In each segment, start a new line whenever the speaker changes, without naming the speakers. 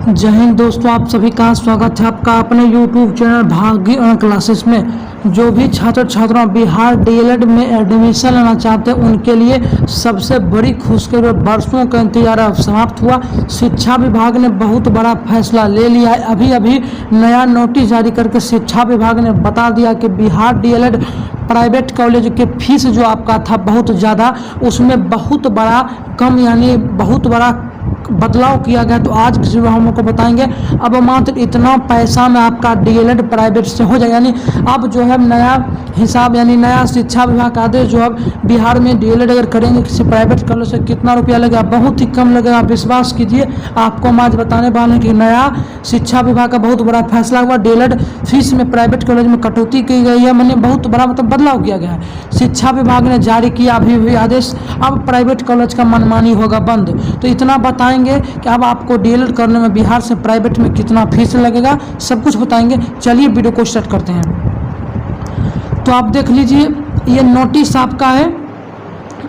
जय हिंद दोस्तों, आप सभी का स्वागत है आपका अपने YouTube चैनल भाग्य क्लासेस में। जो भी छात्र छात्राओं बिहार डीएलएड में एडमिशन लेना चाहते हैं उनके लिए सबसे बड़ी खुशखबरी, वर्षों का इंतजार अब समाप्त हुआ। शिक्षा विभाग ने बहुत बड़ा फैसला ले लिया है। अभी अभी नया नोटिस जारी करके शिक्षा विभाग ने बता दिया कि बिहार डीएलएड प्राइवेट कॉलेज के फीस जो आपका था बहुत ज़्यादा, उसमें बहुत बड़ा कम यानी बहुत बड़ा बदलाव किया गया। तो आज किसी हम लोग को बताएंगे अब मात्र इतना पैसा में आपका डीएलएड प्राइवेट से हो जाएगा। यानी अब जो है नया हिसाब यानी नया शिक्षा विभाग का आदेश जो अब बिहार में डीएलएड अगर करेंगे किसी प्राइवेट कॉलेज से कितना रुपया लगेगा, बहुत ही कम लगेगा। आप विश्वास कीजिए, आपको हम आज बताने वाले हैं कि नया शिक्षा विभाग का बहुत बड़ा फैसला हुआ। डीएलएड फीस में प्राइवेट कॉलेज में कटौती की गई है, मैंने बहुत बड़ा बदलाव किया गया है। शिक्षा विभाग ने जारी किया अभी भी आदेश, अब प्राइवेट कॉलेज का मनमानी होगा बंद। तो इतना बताएंगे कि अब आपको डीएलएड करने में बिहार से प्राइवेट में कितना फीस लगेगा, सब कुछ बताएंगे। चलिए वीडियो को स्टार्ट करते हैं। तो आप देख लीजिए, ये नोटिस आपका है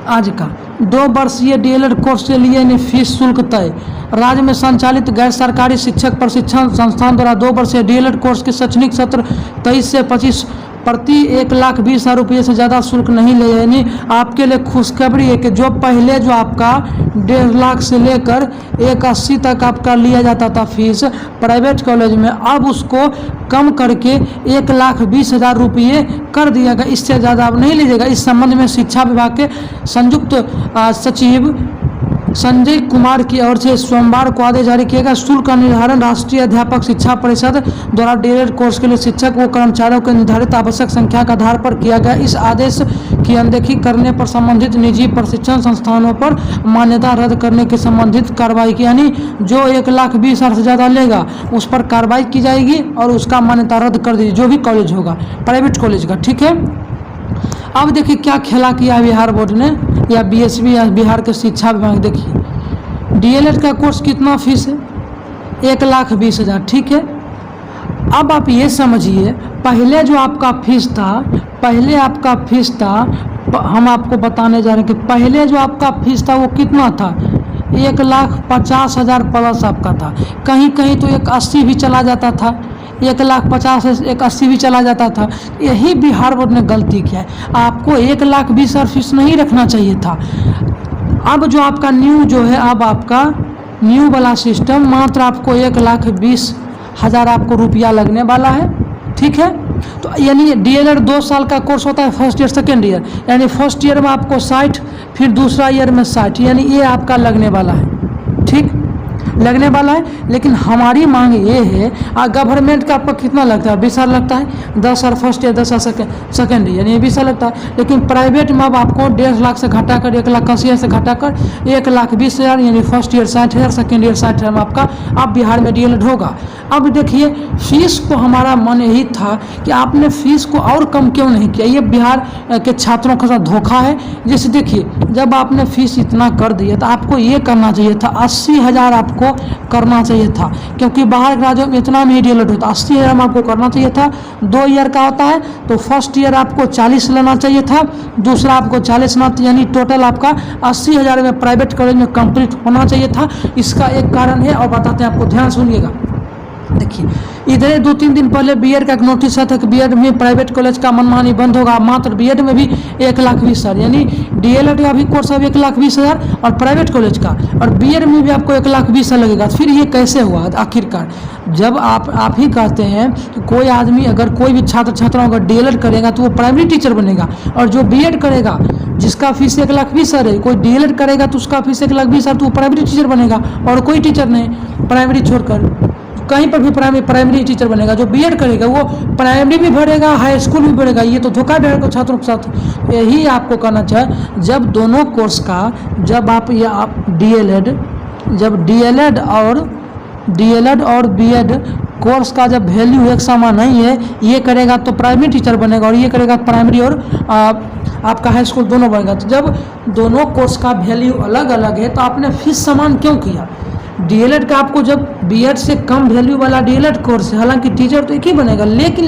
आज का। 2 वर्षीय डीएलएड कोर्स के लिए फीस शुल्क तय। राज्य में संचालित गैर सरकारी शिक्षक प्रशिक्षण संस्थान द्वारा 2 वर्षीय डीएलएड कोर्स के शैक्षणिक सत्र 23 से 25 प्रति 1,20,000 रुपये से ज़्यादा शुल्क नहीं ले। यानी आपके लिए खुशखबरी है कि जो पहले जो आपका 1.5 लाख से लेकर 1,80,000 तक आपका लिया जाता था फीस प्राइवेट कॉलेज में, अब उसको कम करके 1,20,000 रुपये कर दिया गया। इससे ज़्यादा अब नहीं लीजिएगा। इस संबंध में शिक्षा विभाग के संयुक्त सचिव संजय कुमार की ओर से सोमवार को आदेश जारी किया गया। शुल्क का निर्धारण राष्ट्रीय अध्यापक शिक्षा परिषद द्वारा डीएलएड कोर्स के लिए शिक्षक व कर्मचारियों के निर्धारित आवश्यक संख्या के आधार पर किया गया। इस आदेश की अनदेखी करने पर संबंधित निजी प्रशिक्षण संस्थानों पर मान्यता रद्द करने की संबंधित कार्रवाई की। यानी जो 1,20,000 से ज़्यादा लेगा उस पर कार्रवाई की जाएगी और उसका मान्यता रद्द कर दी, जो भी कॉलेज होगा प्राइवेट कॉलेज का। ठीक है, अब देखिए क्या खेला किया बिहार बोर्ड ने या बीएसवी या बिहार के शिक्षा विभाग। देखिए डीएलएड का कोर्स कितना फीस है, 1,20,000। ठीक है, अब आप ये समझिए पहले जो आपका फीस था, हम आपको बताने जा रहे हैं कि पहले जो आपका फीस था वो कितना था, 1,50,000 प्लस आपका था। कहीं कहीं तो 1,80,000 भी चला जाता था, 1,50,000 से 1,80,000 भी चला जाता था। यही बिहार बोर्ड ने गलती किया है। आपको 1,20,000 फीस नहीं रखना चाहिए था। अब जो आपका न्यू जो है, अब आपका न्यू वाला सिस्टम मात्र आपको 1,20,000 आपको रुपया लगने वाला है। ठीक है, तो यानी डीएलएड 2 साल का कोर्स होता है, फर्स्ट ईयर सेकेंड ईयर। यानी फर्स्ट ईयर में आपको 60, फिर दूसरा ईयर में 60, यानी ये आपका लगने वाला है। ठीक लगने वाला है। लेकिन हमारी मांग ये है, गवर्नमेंट का आपका कितना लगता है, 20 साल लगता है, 10 साल फर्स्ट ईयर, 10 साल सेकेंड ईयर, यानी 20 साल लगता है। लेकिन प्राइवेट में अब आपको 1.5 लाख से घटाकर 1,80,000 से घटाकर 1,20,000 यानी फर्स्ट ईयर 60,000, सेकेंड ईयर 60,000 में आपका अब बिहार में डीएलएड होगा। अब देखिए फीस को हमारा मन यही था कि आपने फीस को और कम क्यों नहीं किया। ये बिहार के छात्रों के साथ धोखा है। जैसे देखिए, जब आपने फीस इतना कर दिया तो आपको ये करना चाहिए था, 80,000 आपको करना चाहिए था, क्योंकि बाहर राज्यों में इतना में ही डीएलएड होता। 80,000 में आपको करना चाहिए था। 2 ईयर का होता है तो फर्स्ट ईयर आपको 40 लेना चाहिए था, दूसरा आपको 40 ना, यानी टोटल आपका 80,000 में प्राइवेट कॉलेज में कंप्लीट होना चाहिए था। इसका एक कारण है और बताते हैं आपको, ध्यान सुनिएगा। देखिए इधर 2-3 दिन पहले बीएड का एक नोटिस आया था कि बीएड में प्राइवेट कॉलेज का मनमानी बंद होगा। मात्र बीएड में भी 1,20,000, यानी डीएलएड का भी कोर्स अब 1,20,000 और प्राइवेट कॉलेज का, और बीएड में भी आपको 1,20,000 लगेगा। फिर ये कैसे हुआ आखिरकार? जब आप ही कहते हैं कि कोई आदमी अगर कोई भी छात्र छात्राओं अगर डीएलएड करेगा तो वो प्राइमरी टीचर बनेगा, और जो बीएड करेगा जिसका फीस 1,20,000 है, कोई डीएलएड करेगा तो उसका फीस 1,20,000, तो वो प्राइमरी टीचर बनेगा। और कोई टीचर नहीं, प्राइमरी छोड़कर कहीं पर भी प्राइमरी टीचर बनेगा। जो बीएड करेगा वो प्राइमरी भी भरेगा, हाई स्कूल भी भरेगा। ये तो धोखा दे रहा छात्रों के साथ। यही आपको करना चाहिए। जब दोनों कोर्स का, जब आप डीएलएड और बीएड कोर्स का जब वैल्यू एक समान नहीं है, ये करेगा तो प्राइमरी टीचर बनेगा और ये करेगा प्राइमरी और आपका हाई स्कूल दोनों बनेगा। तो जब दोनों कोर्स का वैल्यू अलग अलग है तो आपने फीस समान क्यों किया? डीएलएड का आपको जब बीएड से कम वैल्यू वाला डीएलएड कोर्स है, हालांकि टीचर तो एक ही बनेगा, लेकिन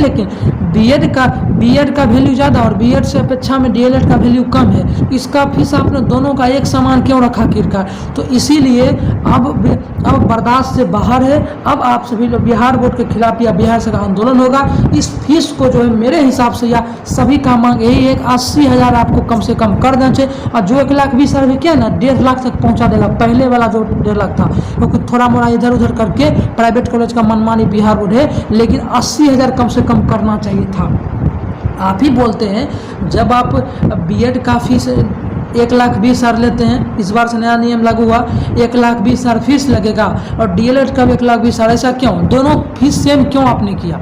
बीएड का वैल्यू ज़्यादा और बीएड से अपेक्षा में डीएलएड का वैल्यू कम है, इसका फीस आपने दोनों का एक समान क्यों रखा आखिरकार? तो इसीलिए अब बर्दाश्त से बाहर है। अब आप सभी लोग बिहार बोर्ड के खिलाफ या बिहार से आंदोलन होगा। इस फीस को जो है मेरे हिसाब से या सभी का मांग यही है 80,000 आपको कम से कम कर देना चाहिए। और जो 1,20,000 भी किया ना 1.5 लाख तक पहुंचा देगा, पहले वाला जो 1.5 लाख था, क्योंकि थोड़ा मोड़ा इधर उधर करके प्राइवेट कॉलेज का मनमानी बिहार बोर्ड है, लेकिन 80,000 कम से कम करना चाहिए था। आप ही बोलते हैं जब आप बीएड का फीस 1,20,000 लेते हैं, इस बार से नया नियम लागू हुआ 1,20,000 फीस लगेगा और डीएलएड का भी 1,20,000, ऐसा क्यों? दोनों फीस सेम क्यों आपने किया?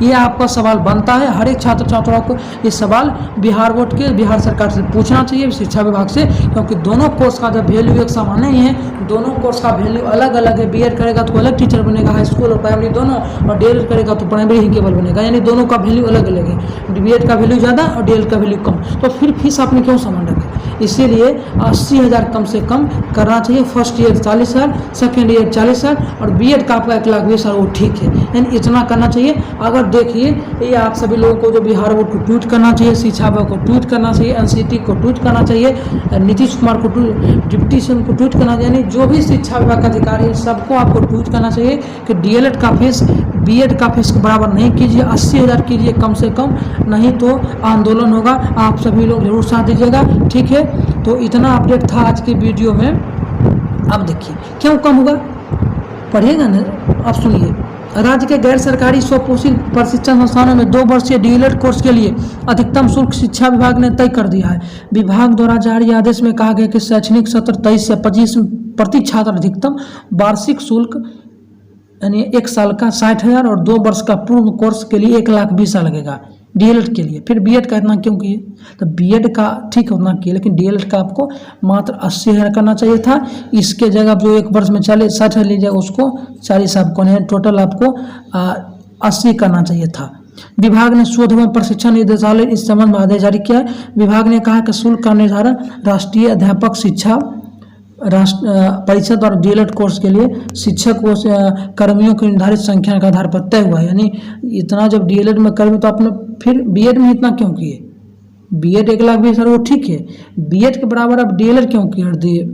ये आपका सवाल बनता है। हर एक छात्र छात्राओं को ये सवाल बिहार बोर्ड के, बिहार सरकार से पूछना चाहिए, शिक्षा विभाग से, क्योंकि दोनों कोर्स का जब वैल्यू एक समान नहीं है, दोनों कोर्स का वैल्यू अलग अलग है। बीएड करेगा तो अलग टीचर बनेगा, हाई स्कूल और प्राइमरी दोनों, और डीएलएड करेगा तो प्राइमरी ही केवल बनेगा, यानी दोनों का वैल्यू अलग अलग है। बीएड का वैल्यू ज़्यादा और डीएलएड का वैल्यू कम, तो फिर फीस आपने क्यों समान रखा? इसीलिए 80,000 कम से कम करना चाहिए। फर्स्ट ईयर 40,000, सेकेंड ईयर 40,000 और बीएड का आपका 1,20,000 वो ठीक है, यानी इतना करना चाहिए। अगर देखिए ये आप सभी लोगों को जो बिहार बोर्ड को ट्वीट करना चाहिए, शिक्षा विभाग को ट्वीट करना चाहिए, एनसीटी को ट्वीट करना चाहिए, नीतीश कुमार को डिप्टी सीएम को ट्वीट करना चाहिए, यानी जो भी शिक्षा विभाग का अधिकारी है सबको आपको ट्वीट करना चाहिए कि डीएलएड का फीस बीएड का फीस के बराबर नहीं कीजिए, 80,000 कीजिए कम से कम, नहीं तो आंदोलन होगा। आप सभी लोग जरूर साथ दीजिएगा, ठीक है। तो इतना अपडेट था आज की वीडियो में। अब देखिए क्यों कम होगा, पढ़िएगा ना, अब सुनिए। राज्य के गैर सरकारी स्वपोषित प्रशिक्षण संस्थानों में 2 वर्षीय डीएलएड कोर्स के लिए अधिकतम शुल्क शिक्षा विभाग ने तय कर दिया है। विभाग द्वारा जारी आदेश में कहा गया कि शैक्षणिक सत्र 23 से 25 प्रति छात्र अधिकतम वार्षिक शुल्क यानी 1 साल का 60,000 और 2 वर्ष का पूर्ण कोर्स के लिए 1,20,000 लगेगा डीएलएड के लिए। फिर बीएड का इतना क्यों किए? तो बीएड का ठीक उतना किए, लेकिन डीएलएड का आपको मात्र 80,000 करना चाहिए था। इसके जगह जो 1 वर्ष में 60 लीजिएगा उसको 40 आपको नहीं, टोटल आपको 80 करना चाहिए था। विभाग ने शोध एवं प्रशिक्षण निदेशालय इस संबंध में आदेश जारी किया है। विभाग ने कहा कि शुल्क का निर्धारण राष्ट्रीय अध्यापक शिक्षा परिषद और डीएलएड कोर्स के लिए शिक्षक व कर्मियों की निर्धारित संख्या के आधार पर तय हुआ है। यानी इतना जब डीएलएड में कर्मी, तो आपने फिर बीएड में इतना क्यों किए? बीएड 1,20,000 वो ठीक है, बीएड के बराबर आप डीएलएड क्यों किए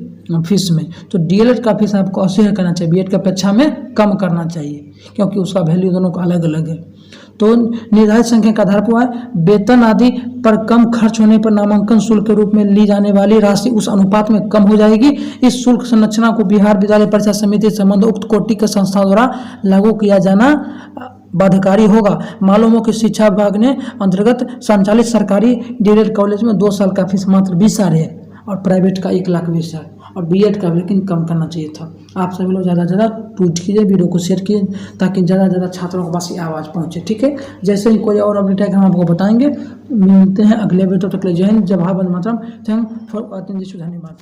फीस में? तो डीएलएड का फीस आपको 80,000 करना चाहिए, बीएड की अपेक्षा में कम करना चाहिए, क्योंकि उसका वैल्यू दोनों का अलग अलग है। तो निर्धारित संख्या के आधार पर वेतन आदि पर कम खर्च होने पर नामांकन शुल्क के रूप में ली जाने वाली राशि उस अनुपात में कम हो जाएगी। इस शुल्क संरचना को बिहार विद्यालय परीक्षा समिति संबंध उक्त कोटि के संस्था द्वारा लागू किया जाना बाध्यकारी होगा। मालूम हो कि शिक्षा विभाग ने अंतर्गत संचालित सरकारी डीएलएड कॉलेज में 2 साल का फीस मात्र 20,000 है और प्राइवेट का 1,20,000 और बीएड का लेकिन कम करना चाहिए था। आप सभी लोग ज़्यादा से ज़्यादा ट्वीट कीजिए, वीडियो को शेयर कीजिए, ताकि ज़्यादा से ज़्यादा छात्रों के पास ये आवाज़ पहुँचे, ठीक है। जैसे ही कोई और अपडेट है हम आपको बताएंगे। मिलते हैं अगले वीडियो, तक ले जय हिंद, जय भारत मातरम। थैंक फॉर वॉचिंग दिस, धन्यवाद।